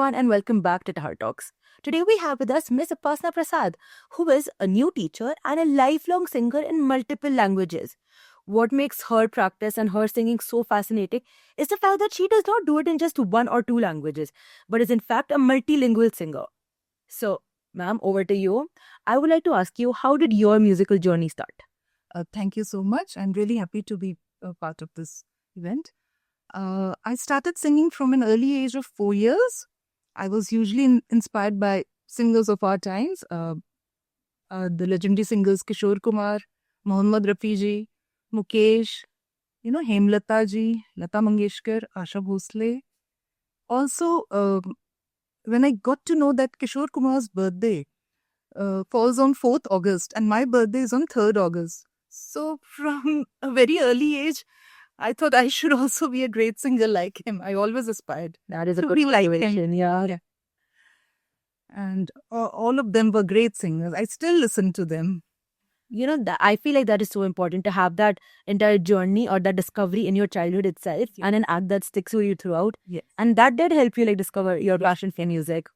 everyone, and welcome back to Tahar Talks. Today we have with us Miss Upasna Prasad, who is a new teacher and a lifelong singer in multiple languages. What makes her practice and her singing so fascinating is the fact that she does not do it in just one or two languages, but is in fact a multilingual singer. So, ma'am, over to you. I would like to ask you, how did your musical journey start? Thank you so much. I'm really happy to be a part of this event. I started singing from an early age of 4 years. I was usually inspired by singers of our times, the legendary singers Kishore Kumar, Mohammad Rafi ji, Mukesh, Hemlata ji, Lata Mangeshkar, Asha Bhosle. Also, when I got to know that Kishore Kumar's birthday falls on 4th August and my birthday is on 3rd August. So from a very early age, I thought I should also be a great singer like him. I always aspired. That is a to good be like him. motivation, yeah. And all of them were great singers. I still listen to them. That I feel like that is so important to have that entire journey or that discovery in your childhood itself and an act that sticks with you throughout. Yes. And that did help you discover your passion for music.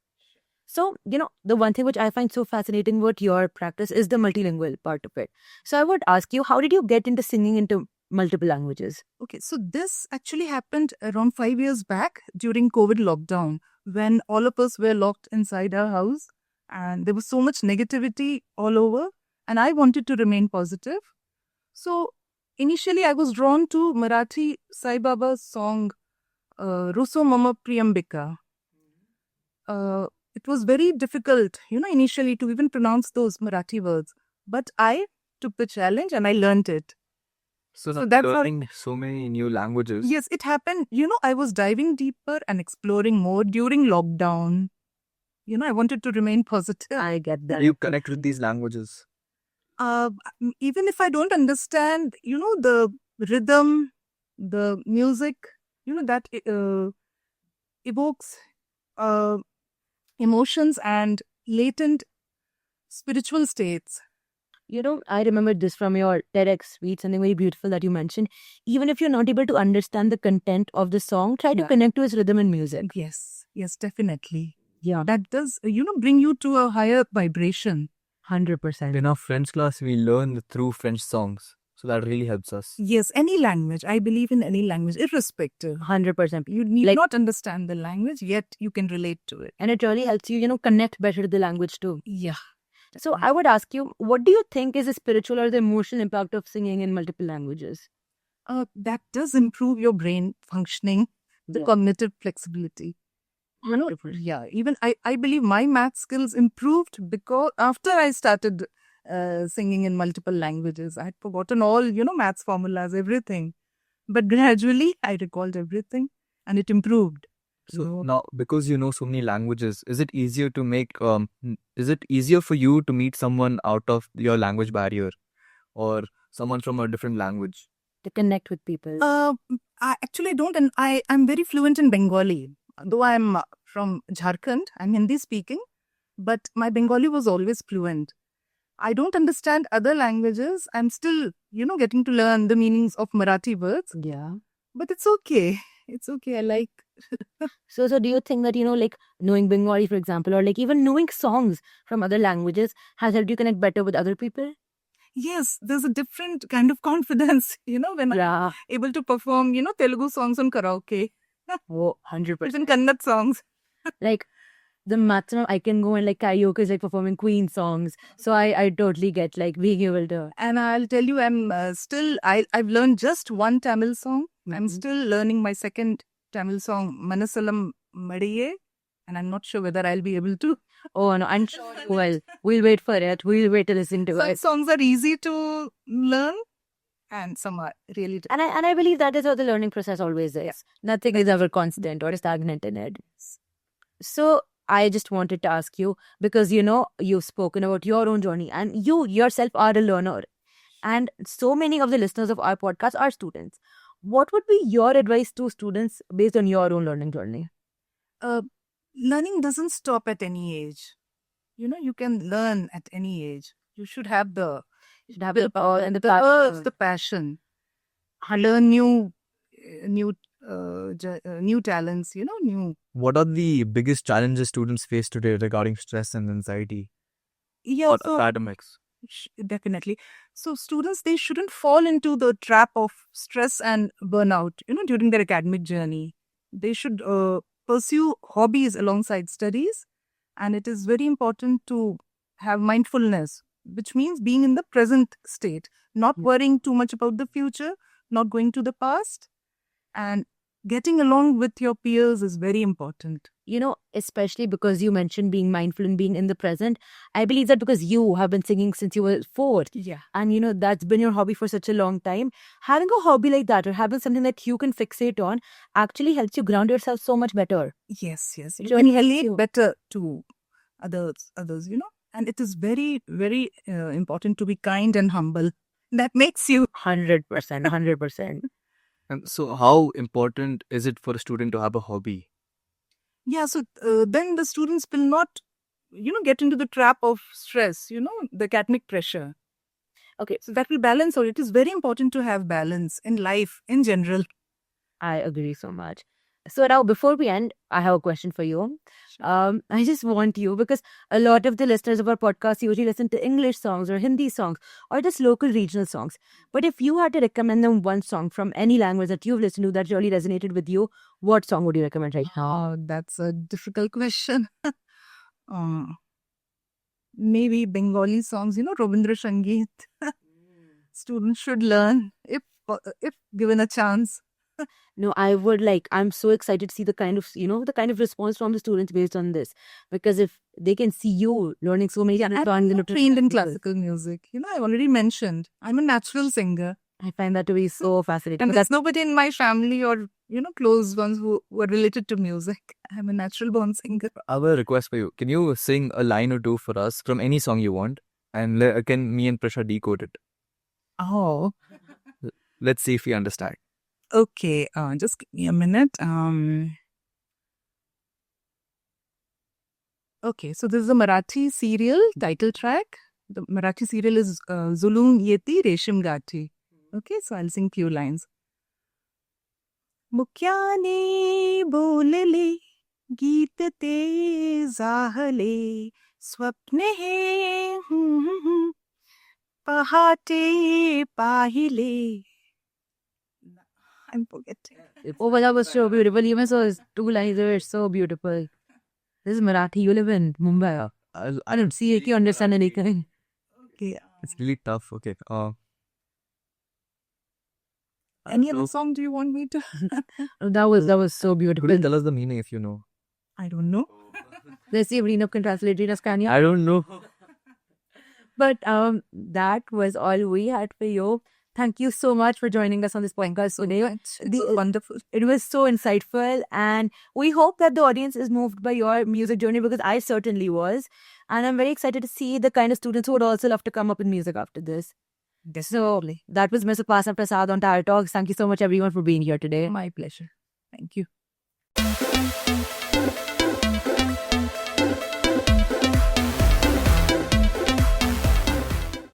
So, the one thing which I find so fascinating about your practice is the multilingual part of it. So I would ask you, how did you get into singing into multiple languages? Okay, so this actually happened around 5 years back during COVID lockdown when all of us were locked inside our house and there was so much negativity all over and I wanted to remain positive. So initially I was drawn to Marathi Sai Baba's song Ruso Mama Priyambika. It was very difficult, initially to even pronounce those Marathi words. But I took the challenge and I learned it. So So now that's how- learning so many new languages. Yes, it happened. I was diving deeper and exploring more during lockdown. I wanted to remain positive. I get that. You connect with these languages. Even if I don't understand, the rhythm, the music, that evokes emotions and latent spiritual states. I remember this from your TEDx speech, something very beautiful that you mentioned. Even if you're not able to understand the content of the song, try to Yeah. connect to its rhythm and music. Yes, definitely. Yeah, That does, bring you to a higher vibration. 100%. In our French class, we learn through French songs. So that really helps us. Yes, any language. I believe in any language, irrespective. 100%. You need Like- not understand the language, yet you can relate to it. And it really helps you, connect better to the language too. Yeah. So I would ask you, what do you think is the spiritual or the emotional impact of singing in multiple languages? That does improve your brain functioning, the Yeah. cognitive flexibility. Yeah, even I believe my math skills improved because after I started singing in multiple languages, I had forgotten all, maths formulas, everything. But gradually I recalled everything and it improved. So now, because you know so many languages, is it easier to make? Is it easier for you to meet someone out of your language barrier, or someone from a different language? To connect with people. I actually don't, and I'm very fluent in Bengali. Though I'm from Jharkhand, I'm Hindi speaking, but my Bengali was always fluent. I don't understand other languages. I'm still, getting to learn the meanings of Marathi words, Yeah. but it's okay. It's okay. I like. So do you think that, knowing Bengali, for example, or even knowing songs from other languages has helped you connect better with other people? Yes, there's a different kind of confidence, when I'm Yeah. able to perform, Telugu songs on karaoke, Oh, 100%. even Kannada songs. Like, the maximum I can go and karaoke is performing Queen songs. So I totally get being able to. And I'll tell you, I'm I've learned just one Tamil song. I'm Mhm. still learning my second Tamil song, Manasalam Madiye, and I'm not sure whether I'll be able to. Oh, no, I'm sure you will. We'll wait for it. We'll wait to listen to Some it. songs are easy to learn, and some are really. And I believe that is how the learning process always is. Nothing is ever constant or stagnant in it. So I just wanted to ask you, because you've spoken about your own journey and you yourself are a learner. And so many of the listeners of our podcast are students. What would be your advice to students based on your own learning journey? Learning doesn't stop at any age. You can learn at any age. You should have the Should have the power and the urge, passion. the passion. Learn new new talents, new. What are the biggest challenges students face today regarding stress and anxiety Yeah, or so academics? definitely. So students, they shouldn't fall into the trap of stress and burnout, during their academic journey. They should pursue hobbies alongside studies. And it is very important to have mindfulness, which means being in the present state, not worrying too much about the future, not going to the past, and getting along with your peers is very important. Especially because you mentioned being mindful and being in the present. I believe that because you have been singing since you were 4, Yeah. and that's been your hobby for such a long time. Having a hobby like that or having something that you can fixate on actually helps you ground yourself so much better. Yes. You It can only helps relate you. better to others, and it is very, very important to be kind and humble. That makes you 100%, 100%. And so, how important is it for a student to have a hobby? Yeah, so then the students will not, get into the trap of stress, the academic pressure. Okay, So that will balance out. It is very important to have balance in life in general. I agree so much. So now, before we end, I have a question for you. I just want you, because a lot of the listeners of our podcast usually listen to English songs or Hindi songs or just local regional songs. But if you had to recommend them one song from any language that you've listened to that really resonated with you, what song would you recommend right now? That's a difficult question. Maybe Bengali songs, Rabindra Sangeet. Students should learn if given a chance. No, I'm so excited to see the kind of response from the students based on this. Because if they can see you learning so many I'm songs not trained in classical music. I already mentioned I'm a natural singer. I find that to be so fascinating. And there's nobody in my family or, close ones who are related to music. I'm a natural born singer. I have a request for you. Can you sing a line or two for us from any song you want? And can me and Prasha decode it? Oh, Let's see if we understand. okay. Just give me a minute. Okay, so this is a Marathi serial title track. The Marathi serial is Zulum Yeti Reshim Gathi. Okay, so I'll sing few lines. मुक्याने बोलले गीत ते जाहले स्वप्न हे पहाटे पाहिले. I'm forgetting. Oh, but that was so beautiful. Even so, his 2 lines were so beautiful. This is Marathi. You live in Mumbai. I don't see if you understand anything. Okay. It's really tough. Okay. Any other song do you want me to? That was so beautiful. Could you tell us the meaning if you know? I don't know. Let's see if Reenab can translate Reenab's Kanya. I don't know. But that was all we had for you. Thank you so much for joining us on this podcast today. It's wonderful. It was so insightful, and we hope that the audience is moved by your music journey, because I certainly was. And I'm very excited to see the kind of students who would also love to come up in music after this. So that was Ms. Upasana Prasad on Tire Talks. Thank you so much, everyone, for being here today. My pleasure. Thank you.